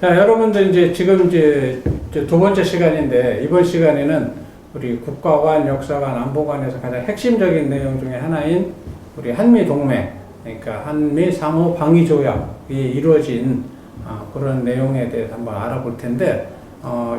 자, 여러분들 이제 지금 이제 두 번째 시간인데, 이번 시간에는 우리 국가관, 역사관, 안보관에서 가장 핵심적인 내용 중에 하나인 우리 한미 동맹, 그러니까 한미 상호 방위 조약이 이루어진 그런 내용에 대해서 한번 알아볼 텐데,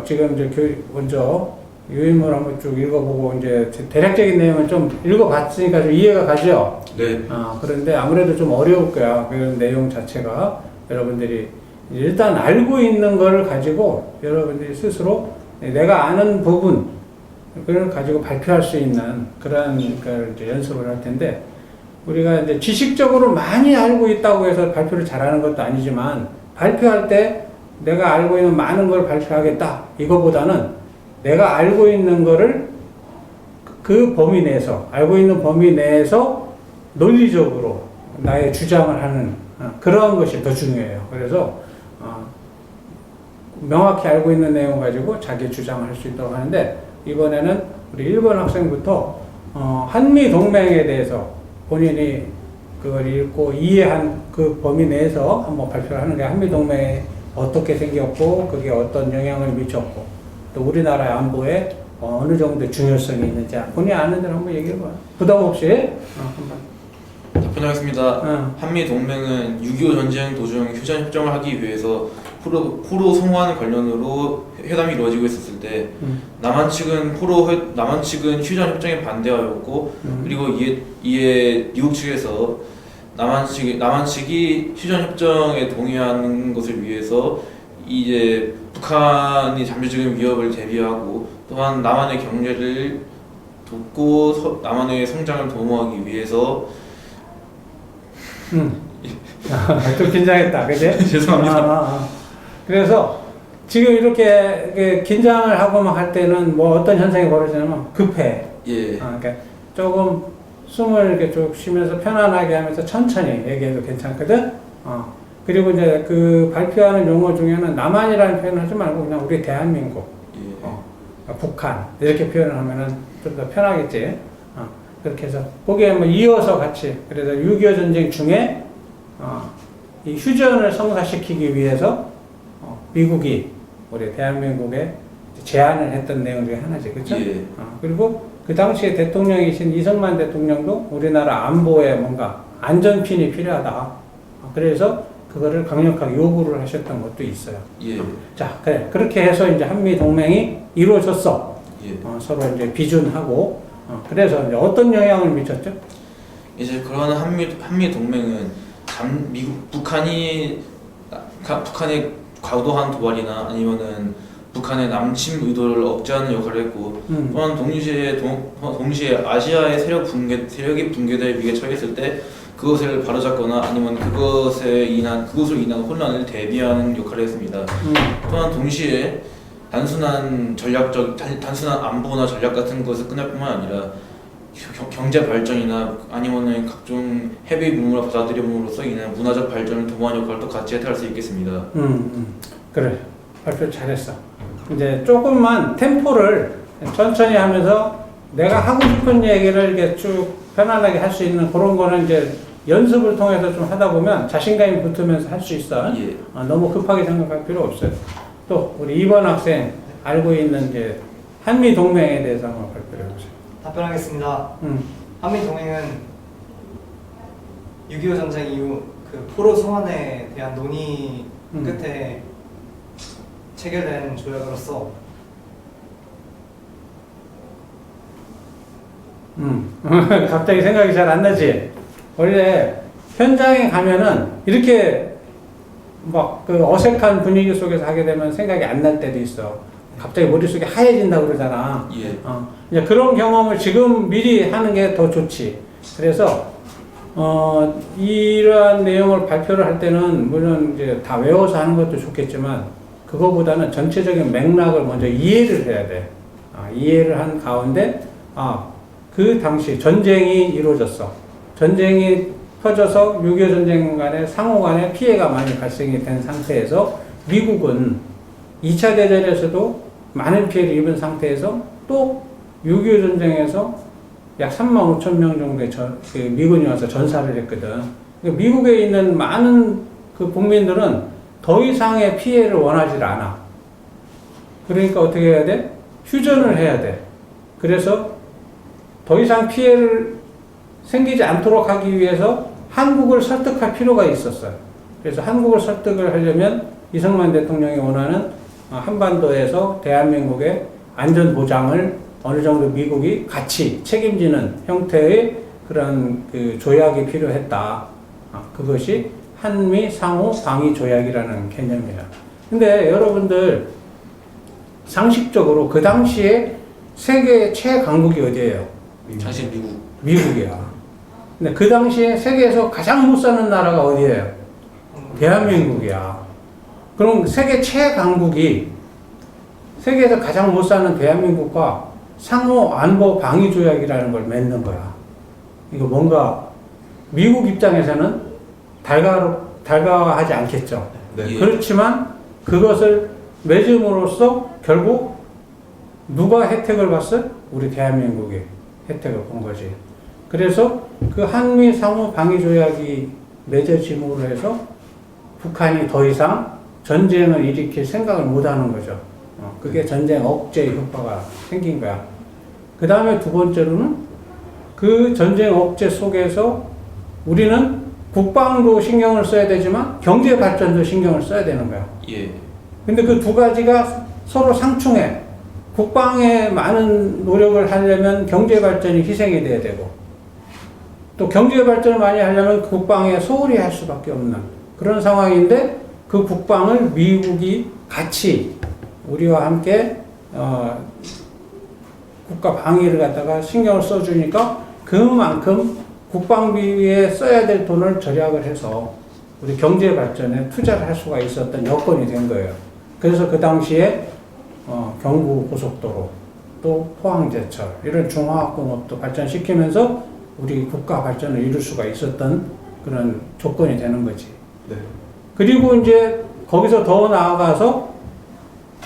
지금 이제 먼저 유인물 한번 쭉 읽어보고 이제 대략적인 내용은 좀 읽어봤으니까 좀 이해가 가죠. 네. 그런데 아무래도 좀 어려울 거야. 그 내용 자체가 여러분들이 일단 알고 있는 거를 가지고 여러분들이 스스로 내가 아는 부분 그걸 가지고 발표할 수 있는 그런 걸 이제 연습을 할 텐데, 우리가 이제 지식적으로 많이 알고 있다고 해서 발표를 잘하는 것도 아니지만, 발표할 때 내가 알고 있는 많은 걸 발표하겠다 이거보다는 내가 알고 있는 거를 그 범위 내에서, 알고 있는 범위 내에서 논리적으로 나의 주장을 하는 그런 것이 더 중요해요. 그래서 명확히 알고 있는 내용 가지고 자기 주장을 할 수 있도록 하는데, 이번에는 우리 1번 학생부터 한미 동맹에 대해서 본인이 그걸 읽고 이해한 그 범위 내에서 한번 발표를 하는 게, 한미 동맹이 어떻게 생겼고 그게 어떤 영향을 미쳤고 또 우리나라 안보에 어느 정도 중요성이 있는지 본인이 아는 대로 한번 얘기해 봐요. 부담 없이 한번. 답변하겠습니다. 한미 동맹은 6.25 전쟁 도중 휴전 협정을 하기 위해서 포로 송환 관련으로 회담이 이루어지고 있었을 때 남한 측은 휴전 협정에 반대하였고, 그리고 이에 미국 측에서 남한 측이 휴전 협정에 동의하는 것을 위해서 이제 북한이 잠재적인 위협을 대비하고, 또한 남한의 경제를 돕고 남한의 성장을 도모하기 위해서 좀 긴장했다, 그지? 죄송합니다. 그래서 지금 이렇게 긴장을 하고 막 할 때는 뭐 어떤 현상이 벌어지냐면 급해. 예. 그러니까 조금 숨을 이렇게 쭉 쉬면서 편안하게 하면서 천천히 얘기해도 괜찮거든. 그리고 이제 그 발표하는 용어 중에는 남한이라는 표현을 하지 말고 그냥 우리 대한민국, 예. 북한 이렇게 표현을 하면은 좀 더 편하겠지. 그렇게 해서 거기에 뭐 이어서 같이, 그래서 6.25 전쟁 중에 이 휴전을 성사시키기 위해서 미국이 우리 대한민국에 제안을 했던 내용 중에 하나지, 그렇죠? 예. 그리고 그 당시에 대통령이신 이승만 대통령도 우리나라 안보에 뭔가 안전핀이 필요하다. 그래서 그거를 강력하게 요구를 하셨던 것도 있어요. 예. 자, 그래. 그렇게 해서 이제 한미 동맹이 이루어졌어. 예. 서로 이제 비준하고, 그래서 이제 어떤 영향을 미쳤죠? 이제 그런 한미 동맹은 북한의 과도한 도발이나 아니면은 북한의 남침 의도를 억제하는 역할을 했고, 또한 동시에 아시아의 세력이 분계될 위기에 처했을 때 그것을 바로잡거나 아니면 그것으로 인한 혼란을 대비하는 역할을 했습니다. 또한 동시에 단순한 안보나 전략 같은 것을 끝날 뿐만 아니라 경제 발전이나 아니면은 각종 해외 문물을 받아들임으로써 인한 문화적 발전을 도모하는 역할도 같이 할 수 있겠습니다. 그래. 발표 잘했어. 이제 조금만 템포를 천천히 하면서 내가 하고 싶은 얘기를 이렇게 쭉 편안하게 할 수 있는 그런 거는 이제 연습을 통해서 좀 하다 보면 자신감이 붙으면서 할 수 있어. 예. 너무 급하게 생각할 필요 없어요. 또 우리 2번 학생 알고 있는 이제 한미 동맹에 대해서 한번 발표해 보세요. 답변하겠습니다. 한미 동맹은 6.25 전쟁 이후 그 포로 송환에 대한 논의 끝에 체결된 조약으로서 갑자기 생각이 잘 안 나지? 원래 현장에 가면은 이렇게 막 그 어색한 분위기 속에서 하게 되면 생각이 안 날 때도 있어. 갑자기 머릿속이 하얘진다고 그러잖아. 예. 이제 그런 경험을 지금 미리 하는 게 더 좋지. 그래서 이러한 내용을 발표를 할 때는 물론 이제 다 외워서 하는 것도 좋겠지만, 그거보다는 전체적인 맥락을 먼저 이해를 해야 돼. 이해를 한 가운데 그 당시 전쟁이 이루어졌어. 전쟁이 퍼져서 6.25 전쟁 간에 상호 간에 피해가 많이 발생이 된 상태에서 미국은 2차 대전에서도 많은 피해를 입은 상태에서 또 6.25 전쟁에서 약 35,000명 정도의 미군이 와서 전사를 했거든. 미국에 있는 많은 그 국민들은 더 이상의 피해를 원하지 않아. 그러니까 어떻게 해야 돼? 휴전을 해야 돼. 그래서 더 이상 피해를 생기지 않도록 하기 위해서 한국을 설득할 필요가 있었어요. 그래서 한국을 설득을 하려면 이승만 대통령이 원하는 한반도에서 대한민국의 안전 보장을 어느 정도 미국이 같이 책임지는 형태의 그런 그 조약이 필요했다. 그것이 한미 상호 방위 조약이라는 개념이야. 근데 여러분들 상식적으로 그 당시에 세계 최강국이 어디예요? 사실 미국. 미국이야. 근데 그 당시에 세계에서 가장 못 사는 나라가 어디예요? 대한민국이야. 그럼 세계 최강국이 세계에서 가장 못 사는 대한민국과 상호 안보 방위 조약이라는 걸 맺는 거야. 이거 뭔가 미국 입장에서는 달가워하지 않겠죠. 네. 그렇지만 그것을 맺음으로써 결국 누가 혜택을 봤어요? 우리 대한민국이 혜택을 본 거지. 그래서 그 한미 상호 방위 조약이 맺어짐으로 해서 북한이 더 이상 전쟁을 일으킬 생각을 못 하는 거죠. 그게 전쟁 억제 효과가 생긴 거야. 그 다음에 두 번째로는 그 전쟁 억제 속에서 우리는 국방도 신경을 써야 되지만 경제 발전도 신경을 써야 되는 거야. 예. 근데 그 두 가지가 서로 상충해. 국방에 많은 노력을 하려면 경제 발전이 희생이 돼야 되고, 또 경제 발전을 많이 하려면 국방에 소홀히 할 수밖에 없는 그런 상황인데, 그 국방을 미국이 같이 우리와 함께 국가 방위를 갖다가 신경을 써주니까 그만큼 국방비에 써야 될 돈을 절약을 해서 우리 경제 발전에 투자를 할 수가 있었던 여건이 된 거예요. 그래서 그 당시에 경부 고속도로, 또 포항제철 이런 중화학공업도 발전시키면서 우리 국가 발전을 이룰 수가 있었던 그런 조건이 되는 거지. 네. 그리고 이제 거기서 더 나아가서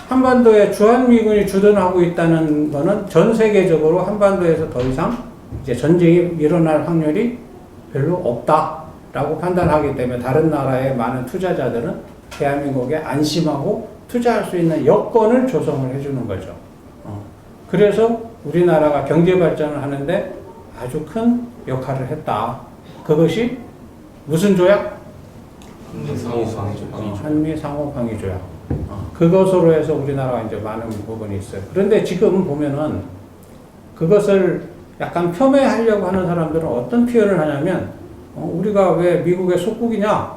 한반도에 주한미군이 주둔하고 있다는 거는 전 세계적으로 한반도에서 더 이상 이제 전쟁이 일어날 확률이 별로 없다라고 판단하기 때문에 다른 나라의 많은 투자자들은 대한민국에 안심하고 투자할 수 있는 여건을 조성을 해주는 거죠. 그래서 우리나라가 경제 발전을 하는데 아주 큰 역할을 했다. 그것이 무슨 조약? 한미 상호 방위 조약. 그것으로 해서 우리나라가 이제 많은 부분이 있어요. 그런데 지금 보면은 그것을 약간 폄훼하려고 하는 사람들은 어떤 표현을 하냐면, 우리가 왜 미국의 속국이냐?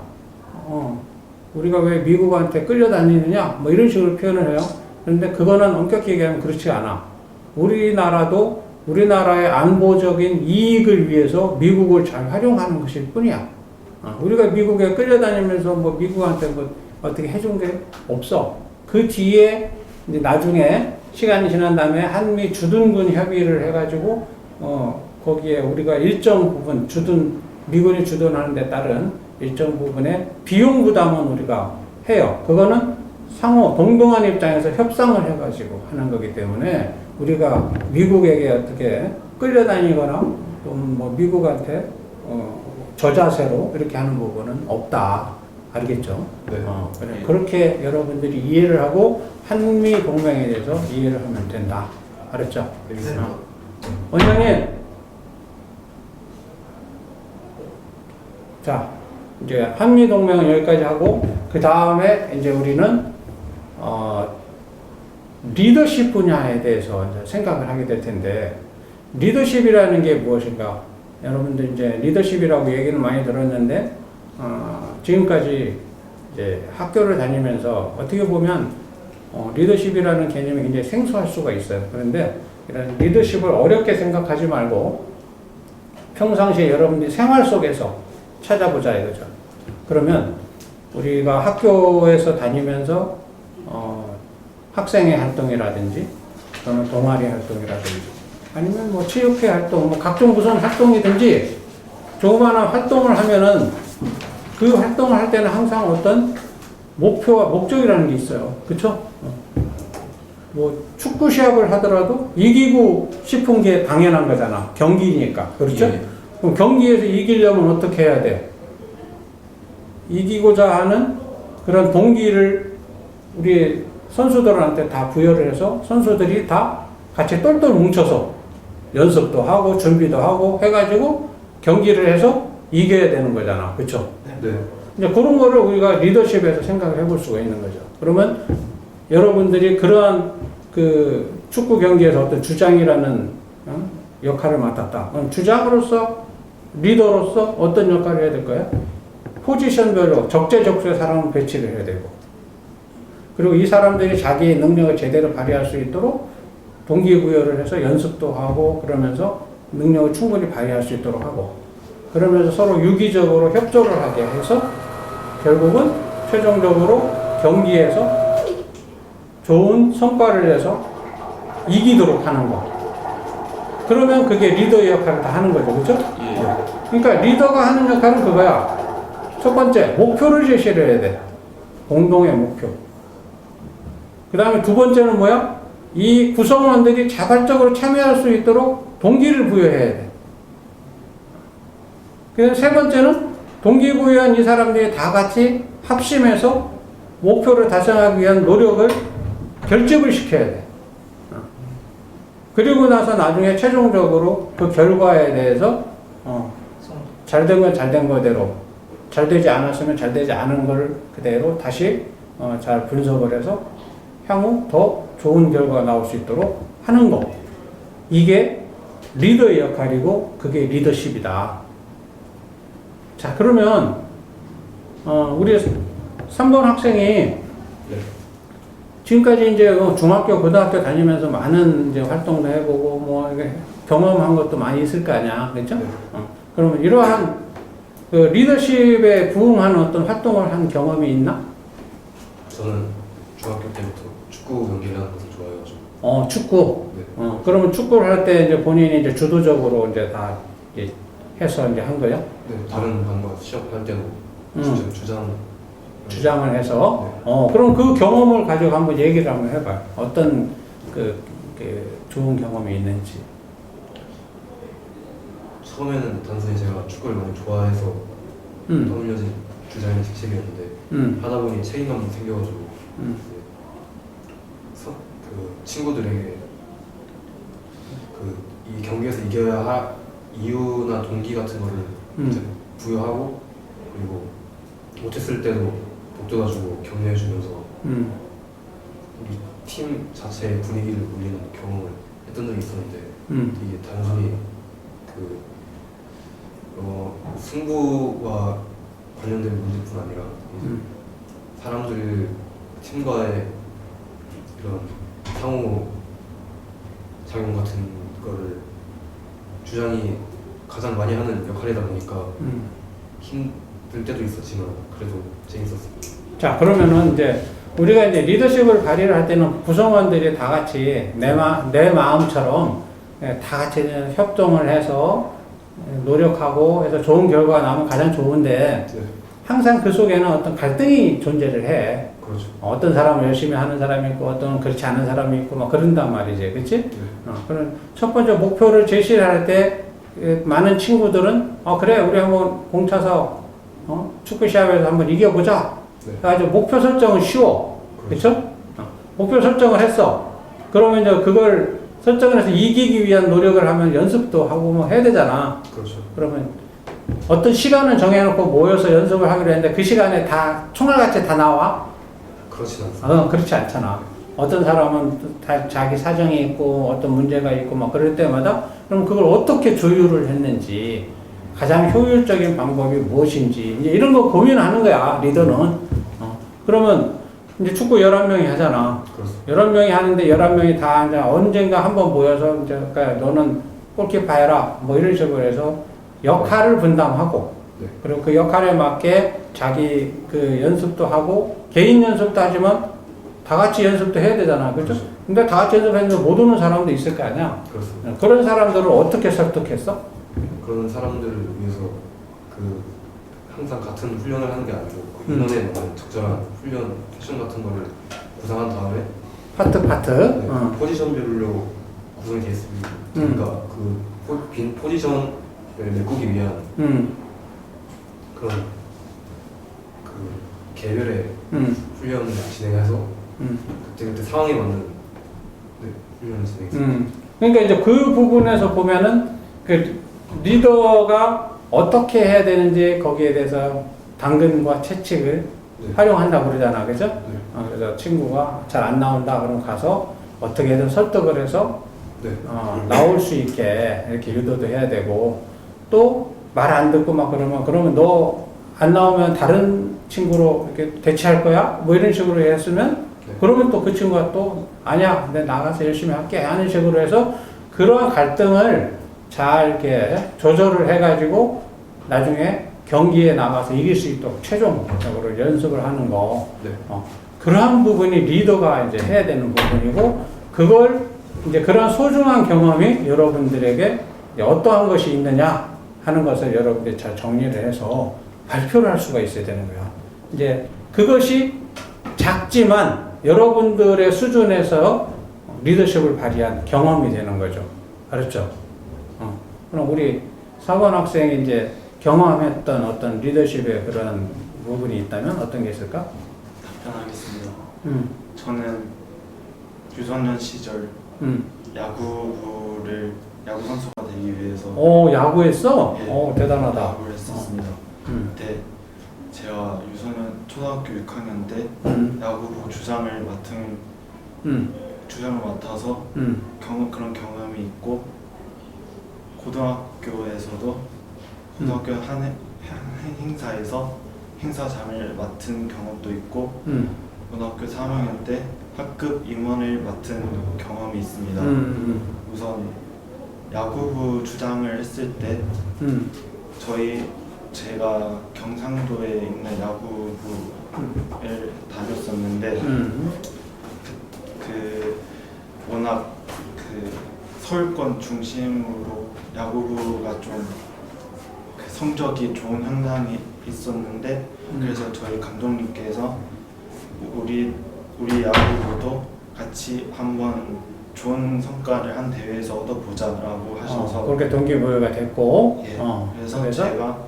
우리가 왜 미국한테 끌려다니느냐? 뭐 이런 식으로 표현을 해요. 그런데 그거는 엄격히 얘기하면 그렇지 않아. 우리나라도 우리나라의 안보적인 이익을 위해서 미국을 잘 활용하는 것일 뿐이야. 우리가 미국에 끌려다니면서 뭐 미국한테 뭐 어떻게 해준 게 없어. 그 뒤에 이제 나중에 시간이 지난 다음에 한미 주둔군 협의를 해가지고 거기에 우리가 일정 부분 미군이 주둔하는 데 따른 일정 부분의 비용 부담은 우리가 해요. 그거는 상호 동등한 입장에서 협상을 해가지고 하는 거기 때문에 우리가 미국에게 어떻게 끌려다니거나 좀 뭐 미국한테 저자세로 이렇게 하는 부분은 없다. 알겠죠? 네. 그래. 그렇게 여러분들이 이해를 하고 한미 동맹에 대해서 이해를 하면 된다. 알았죠? 네. 원장님, 자, 이제 한미 동맹은 여기까지 하고 그 다음에 이제 우리는 리더십 분야에 대해서 이제 생각을 하게 될 텐데, 리더십이라는 게 무엇인가? 여러분들 이제 리더십이라고 얘기는 많이 들었는데, 지금까지 이제 학교를 다니면서 어떻게 보면 리더십이라는 개념이 굉장히 생소할 수가 있어요. 그런데 이런 리더십을 어렵게 생각하지 말고 평상시에 여러분들이 생활 속에서 찾아보자 이거죠. 그러면 우리가 학교에서 다니면서 학생회 활동이라든지 또는 동아리 활동이라든지 아니면 뭐 체육회 활동, 뭐 각종 무슨 활동이든지 조그마한 활동을 하면은 그 활동을 할 때는 항상 어떤 목표와 목적이라는 게 있어요. 그쵸? 뭐 축구 시합을 하더라도 이기고 싶은 게 당연한 거잖아. 경기니까. 그렇죠? 예. 그럼 경기에서 이기려면 어떻게 해야 돼? 이기고자 하는 그런 동기를 우리 선수들한테 다 부여를 해서 선수들이 다 같이 똘똘 뭉쳐서 연습도 하고 준비도 하고 해가지고 경기를 해서 이겨야 되는 거잖아. 그쵸? 네. 이제 그런 거를 우리가 리더십에서 생각을 해볼 수가 있는 거죠. 그러면 여러분들이 그러한 그 축구 경기에서 어떤 주장이라는 역할을 맡았다. 그럼 주장으로서 리더로서 어떤 역할을 해야 될까요? 포지션별로 적재적소에 사람을 배치를 해야 되고, 그리고 이 사람들이 자기의 능력을 제대로 발휘할 수 있도록 동기부여를 해서 연습도 하고 그러면서 능력을 충분히 발휘할 수 있도록 하고, 그러면서 서로 유기적으로 협조를 하게 해서 결국은 최종적으로 경기에서 좋은 성과를 내서 이기도록 하는 거. 그러면 그게 리더의 역할을 다 하는 거죠. 그죠? 예. 그러니까 리더가 하는 역할은 그거야. 첫 번째, 목표를 제시를 해야 돼. 공동의 목표. 그 다음에 두 번째는 뭐야? 이 구성원들이 자발적으로 참여할 수 있도록 동기를 부여해야 돼. 그래서 세 번째는 동기부여한 이 사람들이 다 같이 합심해서 목표를 달성하기 위한 노력을 결집을 시켜야 돼. 그리고 나서 나중에 최종적으로 그 결과에 대해서 잘 된 건 잘 된 거대로, 잘 되지 않았으면 잘 되지 않은 걸 그대로 다시 잘 분석을 해서 향후 더 좋은 결과가 나올 수 있도록 하는 거. 이게 리더의 역할이고 그게 리더십이다. 자, 그러면 우리 3번 학생이 지금까지 이제 중학교, 고등학교 다니면서 많은 이제 활동도 해보고 뭐 이게 경험한 것도 많이 있을 거 아니야, 그렇죠? 네. 그러면 이러한 그 리더십에 부응하는 어떤 활동을 한 경험이 있나? 저는 중학교 때부터 축구 경기를 하는 것을 좋아해가지고. 축구. 네. 그러면 축구를 할 때 이제 본인이 이제 주도적으로 이제 다 이제 해서 이제 한 거야? 네, 다른 반과 시합할 때도 주장을 해서. 네. 그럼 그 경험을 가지고 한번 얘기를 한번 해봐요. 어떤 그 좋은 경험이 있는지. 처음에는 단순히 제가 축구를 많이 좋아해서 떠올려진 주장의 직책이었는데 하다 보니 책임감도 생겨가지고 그 친구들에게 이 경기에서 이겨야 할 이유나 동기 같은 거를 이제 부여하고, 그리고 못했을 때도 북돋아주고 격려해주면서 우리 팀 자체의 분위기를 올리는 경험을 했던 적이 있었는데 이게 단순히 승부와 관련된 문제뿐 아니라 사람들 팀과의 이런 상호 작용 같은 거를 주장이 가장 많이 하는 역할이다 보니까 힘들 때도 있었지만 그래도 재밌었습니다. 자, 그러면은 이제 우리가 이제 리더십을 발휘를 할 때는 구성원들이 다 같이 내 마음처럼 다 같이 협동을 해서 노력하고 해서 좋은 결과가 나오면 가장 좋은데, 네. 항상 그 속에는 어떤 갈등이 존재를 해. 그렇죠. 어떤 사람은 열심히 하는 사람이 있고 어떤 그렇지 않은 사람이 있고 막 그런단 말이지, 그렇지? 네. 그런 첫 번째 목표를 제시를 할 때 많은 친구들은 그래 우리 한번 공차서 축구 시합에서 한번 이겨보자. 네. 그래가지고 목표 설정은 쉬워, 그렇죠? 목표 설정을 했어. 그러면 이제 그걸 설정을 해서 이기기 위한 노력을 하면 연습도 하고 뭐 해야 되잖아. 그렇죠. 그러면 어떤 시간을 정해놓고 모여서 연습을 하기로 했는데 그 시간에 다 총알같이 다 나와? 그렇진 않습니다. 그렇지 않잖아. 어떤 사람은 다 자기 사정이 있고 어떤 문제가 있고 막 그럴 때마다 그럼 그걸 어떻게 조율을 했는지, 가장 효율적인 방법이 무엇인지 이제 이런 거 고민하는 거야, 리더는. 그러면 이제 축구 11명이 하잖아. 그렇습니다. 11명이 하는데 11명이 다 이제 언젠가 한번 모여서 이제 그러니까 너는 골키퍼 해라 뭐 이런 식으로 해서 역할을 분담하고, 네. 그리고 그 역할에 맞게 자기 그 연습도 하고 개인 연습도 하지만 다 같이 연습도 해야 되잖아, 그렇죠? 그렇죠. 근데 다 같이 연습했는데 못 오는 사람도 있을 거 아니야. 그렇습니다. 그런 사람들을 어떻게 설득했어? 그런 사람들을 위해서 항상 같은 훈련을 하는 게 아니고 인원에 맞는 적절한 훈련 패션 같은 거를 구상한 다음에 파트. 네, 포지션별로 구성이 되어 있습니다. 그러니까 빈 포지션을 메꾸기 위한 그런 개별의 음. 훈련을 진행해서 음. 그때 상황에 맞는 네, 훈련을 진행했습니다. 그러니까 이제 그 부분에서 보면은 그 리더가 어떻게 해야 되는지 거기에 대해서 당근과 채찍을 네. 활용한다고 그러잖아, 그죠? 네. 그래서 친구가 잘 안 나온다 그러면 가서 어떻게든 설득을 해서 네. 나올 수 있게 이렇게 유도도 해야 되고, 또 말 안 듣고 막 그러면 너 안 나오면 다른 친구로 이렇게 대체할 거야? 뭐 이런 식으로 했으면 네. 그러면 또 그 친구가 또 아니야, 내가 나가서 열심히 할게 하는 식으로 해서 그러한 갈등을 잘 이렇게 조절을 해가지고 나중에 경기에 나가서 이길 수 있도록 최종적으로 연습을 하는 거. 네. 그러한 부분이 리더가 이제 해야 되는 부분이고, 그걸 이제 그런 소중한 경험이 여러분들에게 이제 어떠한 것이 있느냐 하는 것을 여러분들이 잘 정리를 해서 발표를 할 수가 있어야 되는 거야. 이제 그것이 작지만 여러분들의 수준에서 리더십을 발휘한 경험이 되는 거죠. 알았죠? 그럼 우리 4번 학생이 이제 경험했던 어떤 리더십의 그런 부분이 있다면 어떤 게 있을까? 답변하겠습니다. 저는 유소년 시절 야구 선수가 되기 위해서 오, 야구했어? 예, 오, 대단하다. 야구를 했었습니다. 그때 제가 유소년 초등학교 6학년 때 야구부 주장을 맡아서 그런 경험이 있고, 고등학교에서도 고등학교 한 행사에서 행사장을 맡은 경험도 있고, 고등학교 3학년 때 학급 임원을 맡은 경험이 있습니다. 우선 야구부 주장을 했을 때 제가 경상도에 있는 야구부를 다녔었는데 워낙 서울권 중심으로 야구부가 좀 성적이 좋은 현상이 있었는데, 그래서 저희 감독님께서 우리 야구부도 같이 한번 좋은 성과를 한 대회에서 얻어보자라고 하셔서 그렇게 동기부여가 됐고, 예, 그래서 제가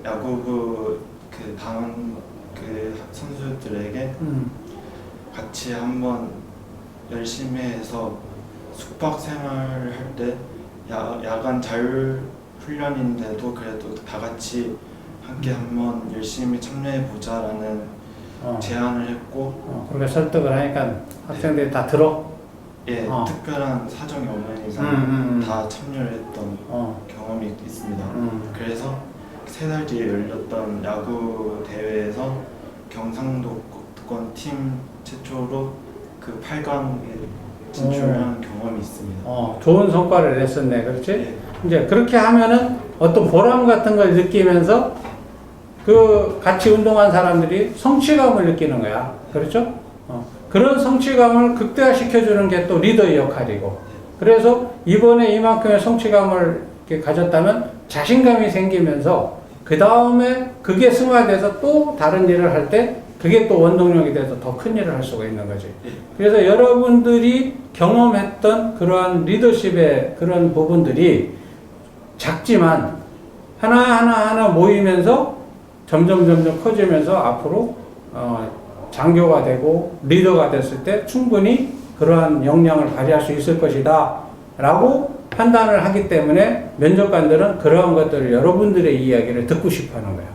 야구부 다음 선수들에게 같이 한번 열심히 해서 숙박 생활을 할 때 야간 자율 훈련인데도 그래도 다 같이 함께 한번 열심히 참여해 보자라는 제안을 했고, 그렇게 설득을 하니까 학생들이 다 들어? 예, 특별한 사정이 없는 이상 다 참여를 했던 경험이 있습니다. 그래서 3달 뒤에 열렸던 야구 대회에서 경상도권 팀 최초로 그 8강에 진출한 경험이 있습니다. 좋은 성과를 냈었네, 그렇지? 예. 이제 그렇게 하면은 어떤 보람 같은 걸 느끼면서 그 같이 운동한 사람들이 성취감을 느끼는 거야. 그렇죠? 그런 성취감을 극대화시켜주는 게 또 리더의 역할이고, 그래서 이번에 이만큼의 성취감을 이렇게 가졌다면 자신감이 생기면서 그 다음에 그게 승화돼서 또 다른 일을 할 때 그게 또 원동력이 돼서 더 큰 일을 할 수가 있는 거지. 그래서 여러분들이 경험했던 그러한 리더십의 그런 부분들이 작지만 하나하나 모이면서 점점 커지면서 앞으로 장교가 되고 리더가 됐을 때 충분히 그러한 역량을 발휘할 수 있을 것이다 라고 판단을 하기 때문에 면접관들은 그러한 것들을 여러분들의 이야기를 듣고 싶어 하는 거야.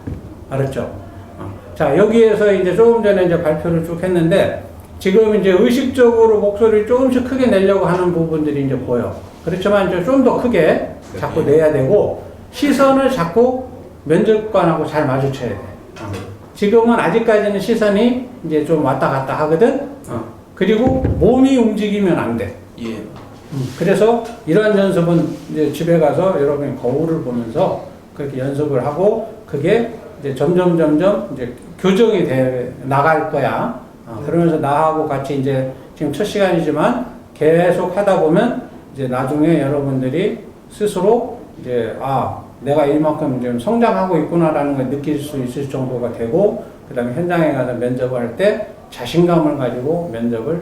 알았죠? 자, 여기에서 이제 조금 전에 이제 발표를 쭉 했는데, 지금 이제 의식적으로 목소리를 조금씩 크게 내려고 하는 부분들이 이제 보여. 그렇지만 이제 좀 더 크게 자꾸 내야 되고, 시선을 자꾸 면접관하고 잘 마주쳐야 돼. 지금은 아직까지는 시선이 이제 좀 왔다 갔다 하거든? 그리고 몸이 움직이면 안 돼. 예. 그래서 이러한 연습은 이제 집에 가서 여러분이 거울을 보면서 그렇게 연습을 하고, 그게 이제 점점 이제 교정이 돼 나갈 거야. 그러면서 나하고 같이 이제 지금 첫 시간이지만 계속 하다 보면 이제 나중에 여러분들이 스스로 이제 내가 이만큼 좀 성장하고 있구나라는 걸 느낄 수 있을 정도가 되고, 그 다음에 현장에 가서 면접을 할 때 자신감을 가지고 면접을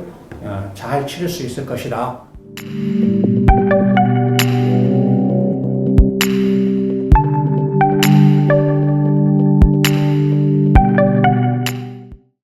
잘 치를 수 있을 것이다.